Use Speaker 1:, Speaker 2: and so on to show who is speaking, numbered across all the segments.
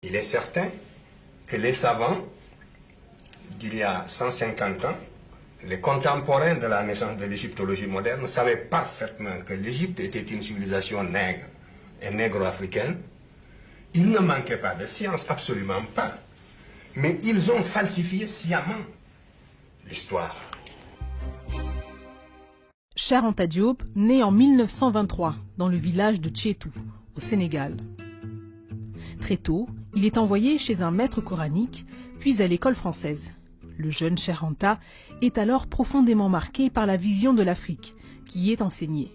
Speaker 1: Il est certain que les savants d'il y a 150 ans, les contemporains de la naissance de l'égyptologie moderne, savaient parfaitement que l'Égypte était une civilisation nègre et négro-africaine. Il ne manquait pas de science, absolument pas. Mais ils ont falsifié sciemment l'histoire.
Speaker 2: Cheikh Anta Diop naît en 1923 dans le village de Tchétou, au Sénégal. Très tôt, il est envoyé chez un maître coranique, puis à l'école française. Le jeune Cheikh Anta est alors profondément marqué par la vision de l'Afrique qui y est enseignée.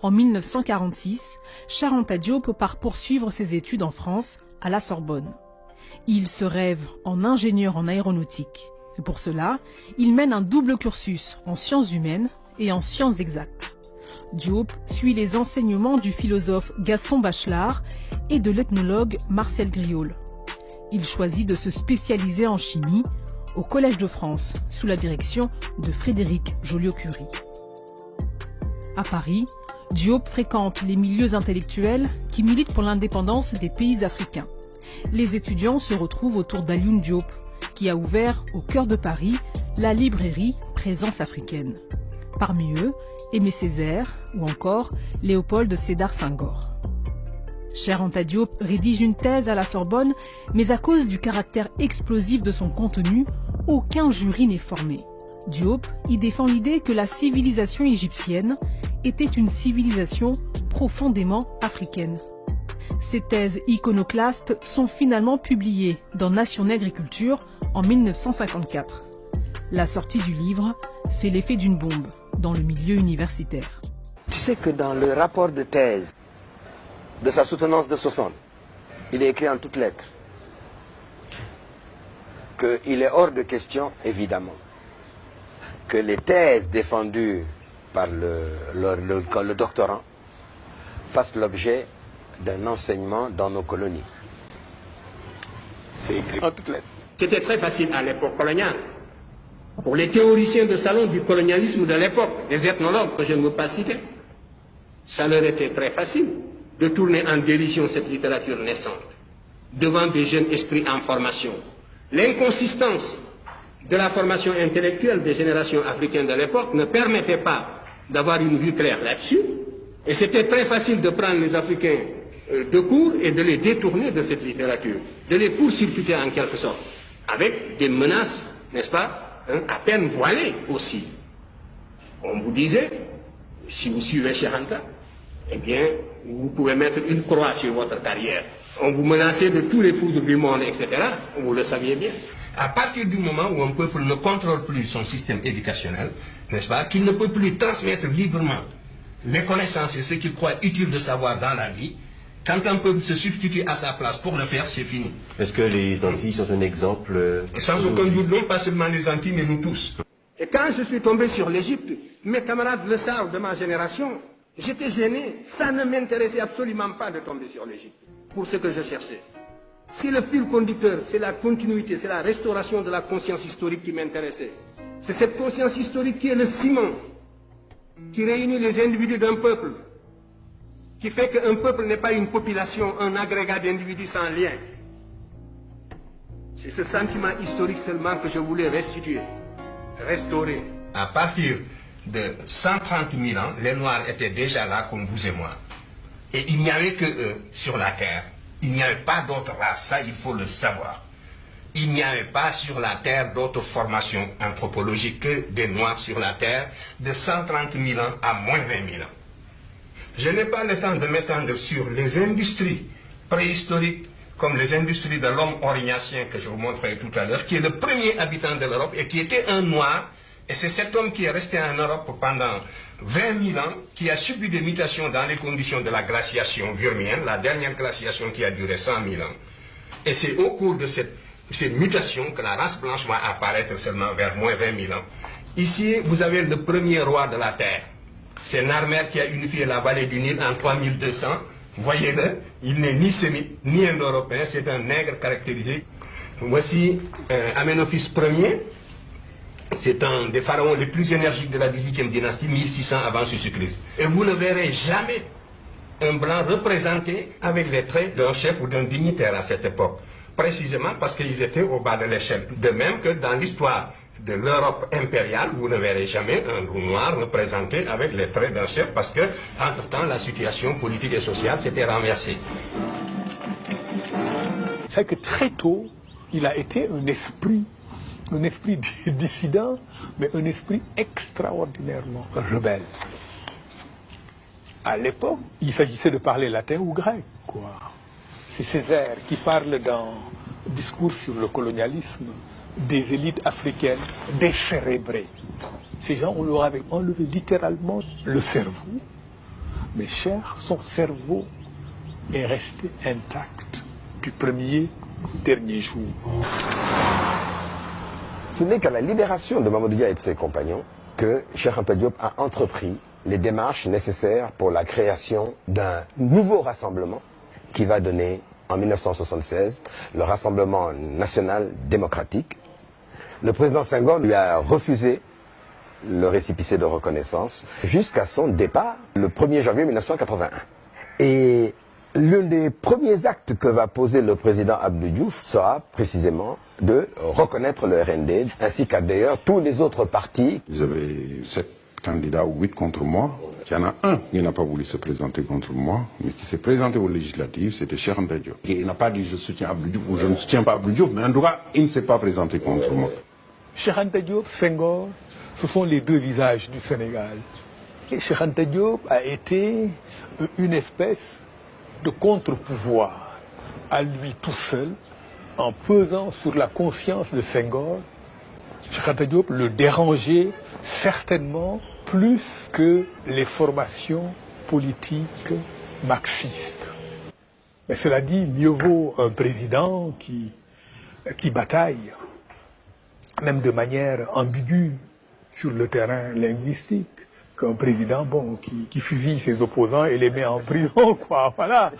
Speaker 2: En 1946, Cheikh Anta Diop part poursuivre ses études en France, à la Sorbonne. Il se rêve en ingénieur en aéronautique. Et pour cela, il mène un double cursus en sciences humaines et en sciences exactes. Diop suit les enseignements du philosophe Gaston Bachelard et de l'ethnologue Marcel Griaule. Il choisit de se spécialiser en chimie au Collège de France, sous la direction de Frédéric Joliot-Curie. À Paris, Diop fréquente les milieux intellectuels qui militent pour l'indépendance des pays africains. Les étudiants se retrouvent autour d'Alioune Diop, qui a ouvert au cœur de Paris la librairie Présence africaine. Parmi eux, Aimé Césaire ou encore Léopold Sédar Senghor. Cheikh Anta Diop rédige une thèse à la Sorbonne, mais à cause du caractère explosif de son contenu, aucun jury n'est formé. Diop y défend l'idée que la civilisation égyptienne était une civilisation profondément africaine. Ces thèses iconoclastes sont finalement publiées dans Nation Nègre et Culture en 1954. La sortie du livre fait l'effet d'une bombe dans le milieu universitaire.
Speaker 3: Tu sais que dans le rapport de thèse de sa soutenance de 60, il est écrit en toutes lettres qu'il est hors de question, évidemment, que les thèses défendues par le doctorant fassent l'objet d'un enseignement dans nos colonies. C'est écrit en toutes lettres.
Speaker 4: C'était très facile à l'époque coloniale. Pour les théoriciens de salon du colonialisme de l'époque, les ethnologues que je ne veux pas citer, ça leur était très facile de tourner en dérision cette littérature naissante devant des jeunes esprits en formation. L'inconsistance de la formation intellectuelle des générations africaines de l'époque ne permettait pas d'avoir une vue claire là-dessus, et c'était très facile de prendre les Africains de court et de les détourner de cette littérature, de les court-circuiter en quelque sorte, avec des menaces, n'est-ce pas, à peine voilées aussi. On vous disait, si vous suivez Cheikh Anta, eh bien, vous pouvez mettre une croix sur votre carrière. On vous menaçait de tous les foudres du monde, etc. Vous le saviez bien.
Speaker 1: À partir du moment où un peuple ne contrôle plus son système éducationnel, n'est-ce pas, qu'il ne peut plus transmettre librement les connaissances et ce qu'il croit utile de savoir dans la vie, quand un peuple se substitue à sa place pour le faire, c'est fini.
Speaker 5: Est-ce que les Antilles sont un exemple
Speaker 1: Sans aucun doute, non pas seulement les Antilles, mais nous tous.
Speaker 4: Et quand je suis tombé sur l'Égypte, mes camarades le savent de ma génération, j'étais gêné. Ça ne m'intéressait absolument pas de tomber sur l'Égypte, pour ce que je cherchais. Si le fil conducteur, c'est la continuité, c'est la restauration de la conscience historique qui m'intéressait. C'est cette conscience historique qui est le ciment, qui réunit les individus d'un peuple, qui fait qu'un peuple n'est pas une population, un agrégat d'individus sans lien. C'est ce sentiment historique seulement que je voulais restituer, restaurer.
Speaker 1: À partir de 130 000 ans, les Noirs étaient déjà là comme vous et moi. Et il n'y avait que eux sur la terre. Il n'y avait pas d'autres races, ça il faut le savoir. Il n'y avait pas sur la terre d'autres formations anthropologiques que des Noirs sur la terre de 130 000 ans à moins 20 000 ans. Je n'ai pas le temps de m'étendre sur les industries préhistoriques comme les industries de l'homme orignacien que je vous montrerai tout à l'heure, qui est le premier habitant de l'Europe et qui était un Noir. Et c'est cet homme qui est resté en Europe pendant 20 000 ans, qui a subi des mutations dans les conditions de la glaciation virmienne, la dernière glaciation qui a duré 100 000 ans. Et c'est au cours de ces mutations que la race blanche va apparaître seulement vers moins 20 000 ans.
Speaker 4: Ici, vous avez le premier roi de la terre. C'est Narmer qui a unifié la vallée du Nil en 3200. Voyez-le, il n'est ni sémite, ni indo-européen, c'est un nègre caractérisé. Voici Aménophis Ier. C'est un des pharaons les plus énergiques de la 18e dynastie, 1600 avant Jésus-Christ. Et vous ne verrez jamais
Speaker 1: un blanc représenté avec les traits d'un chef ou d'un dignitaire à cette époque, précisément parce qu'ils étaient au bas de l'échelle. De même que dans l'histoire de l'Europe impériale, vous ne verrez jamais un loup noir représenté avec les traits d'un chef, parce que, entre-temps, la situation politique et sociale s'était renversée.
Speaker 6: C'est que très tôt, il a été un esprit dissident, mais un esprit extraordinairement rebelle. À l'époque, il s'agissait de parler latin ou grec, quoi. C'est Césaire qui parle dans Discours sur le colonialisme des élites africaines décérébrées. Ces gens, on leur avait enlevé littéralement le cerveau, mais cher, son cerveau est resté intact du premier au dernier jour.
Speaker 3: Ce n'est qu'à la libération de Mamadou Dia et de ses compagnons que Cheikh Anta Diop a entrepris les démarches nécessaires pour la création d'un nouveau rassemblement qui va donner en 1976 le Rassemblement national démocratique. Le président Senghor lui a refusé le récépissé de reconnaissance jusqu'à son départ le 1er janvier 1981. Et l'un des premiers actes que va poser le président Abdou Diouf sera précisément de reconnaître le RND, ainsi qu'à d'ailleurs tous les autres partis.
Speaker 7: Vous avez 7 candidats ou 8 contre moi. Il y en a un qui n'a pas voulu se présenter contre moi, mais qui s'est présenté aux législatives, c'était Cheikh Anta Diop. Il n'a pas dit je soutiens Abdou Diouf ou je ne soutiens pas Abdou Diouf, mais en tout cas, il ne s'est pas présenté contre moi.
Speaker 6: Cheikh Anta Diop, Senghor, ce sont les deux visages du Sénégal. Et Cheikh Anta Diop a été une espèce de contre-pouvoir à lui tout seul, en pesant sur la conscience de Senghor. Cheikh Anta Diop le dérangeait certainement plus que les formations politiques marxistes. Mais cela dit, mieux vaut un président qui bataille, même de manière ambiguë sur le terrain linguistique, qu'un président qui fusille ses opposants et les met en prison, quoi, voilà.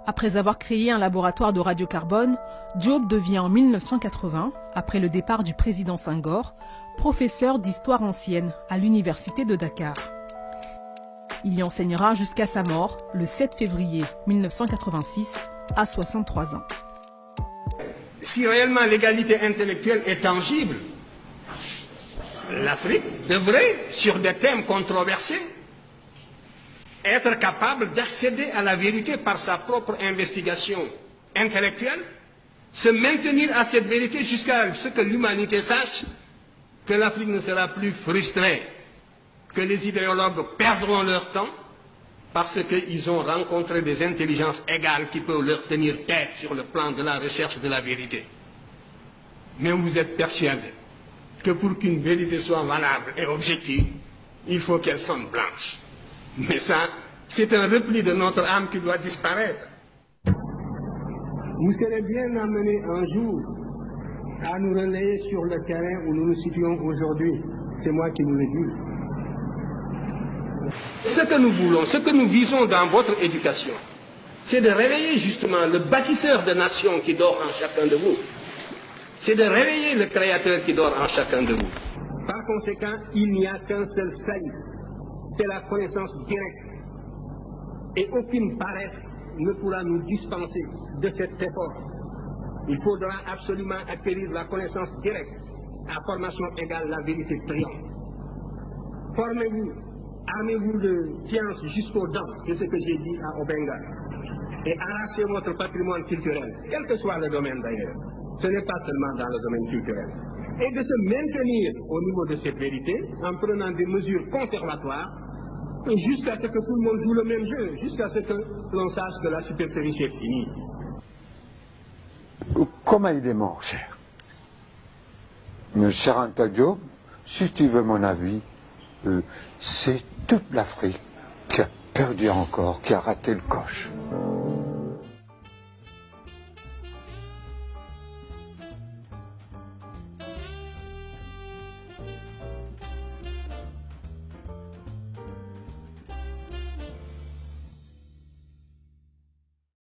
Speaker 2: Après avoir créé un laboratoire de radiocarbone, Diop devient en 1980, après le départ du président Senghor, professeur d'histoire ancienne à l'université de Dakar. Il y enseignera jusqu'à sa mort le 7 février 1986 à 63 ans.
Speaker 1: Si réellement l'égalité intellectuelle est tangible, l'Afrique devrait, sur des thèmes controversés, être capable d'accéder à la vérité par sa propre investigation intellectuelle, se maintenir à cette vérité jusqu'à ce que l'humanité sache que l'Afrique ne sera plus frustrée, que les idéologues perdront leur temps parce qu'ils ont rencontré des intelligences égales qui peuvent leur tenir tête sur le plan de la recherche de la vérité. Mais vous êtes persuadés que pour qu'une vérité soit valable et objective, il faut qu'elle sonne blanche. Mais ça, c'est un repli de notre âme qui doit disparaître. Vous serez bien amenés un jour à nous relayer sur le terrain où nous nous situons aujourd'hui. C'est moi qui vous le dis. Ce que nous voulons, ce que nous visons dans votre éducation, c'est de réveiller justement le bâtisseur de nations qui dort en chacun de vous. C'est de réveiller le créateur qui dort en chacun de vous. Par conséquent, il n'y a qu'un seul salut. C'est la connaissance directe. Et aucune paresse ne pourra nous dispenser de cet effort. Il faudra absolument acquérir la connaissance directe. À formation égale, la vérité triomphe. Formez-vous, armez-vous de science jusqu'aux dents, c'est ce que j'ai dit à Obenga. Et arrachez votre patrimoine culturel, quel que soit le domaine d'ailleurs. Ce n'est pas seulement dans le domaine culturel. Et de se maintenir au niveau de cette vérité en prenant des mesures conservatoires jusqu'à ce que tout le monde joue le même jeu, jusqu'à ce que l'on sache que la supercherie est finie.
Speaker 8: Comment il est mort, cher? Cher Anta Diop, si tu veux mon avis, c'est toute l'Afrique qui a perdu encore, qui a raté le coche.